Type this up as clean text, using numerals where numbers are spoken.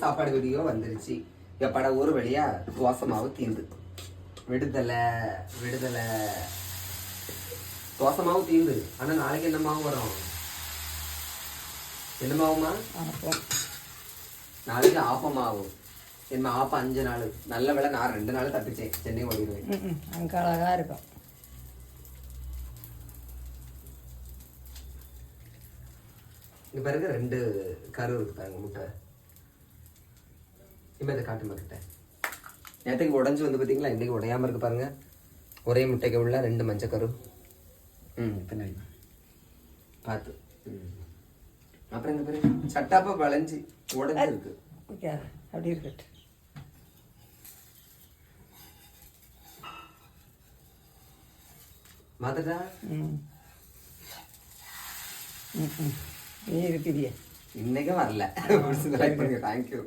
சாப்பாடு வீடியோ வந்துருச்சு. எப்படா ஒரு வழியா தோசை மாவு தீந்து விடுதலை விடுதலை தோசை மாவு தீந்து. ஆனா நாளைக்கு என்ன மாவு வரும்? என்ன மாவுமா? நாளைக்கு ஆப்ப மாவு. என்ன ஆப்பம் 5 நாள். நல்ல வேலை நான் 2 நாள் தப்பிச்சேன். சென்னை ஓடிடுவேன். அங்கே அழகா இருக்கும். இங்க பாருங்க 2 கரு இருக்கு பாருங்க முட்டை. இப்போ இதை காட்டு மாட்டேன். நேற்றுக்கு உடஞ்சி வந்து பார்த்தீங்களா? இன்னைக்கு உடையாம இருக்கு பாருங்க. ஒரே முட்டைக்கு உள்ள 2 மஞ்சள் கரு. பின்னாடி பார்த்து. அப்புறம் இங்க பாருங்க சட்டாப்பா வளைஞ்சி உடஞ்சி இருக்கு. அப்படி இருக்கட்டு. மாத்தட்டா? நீ இருக்கிறிய இன்னைக்கும் வரல. தேங்க்யூ.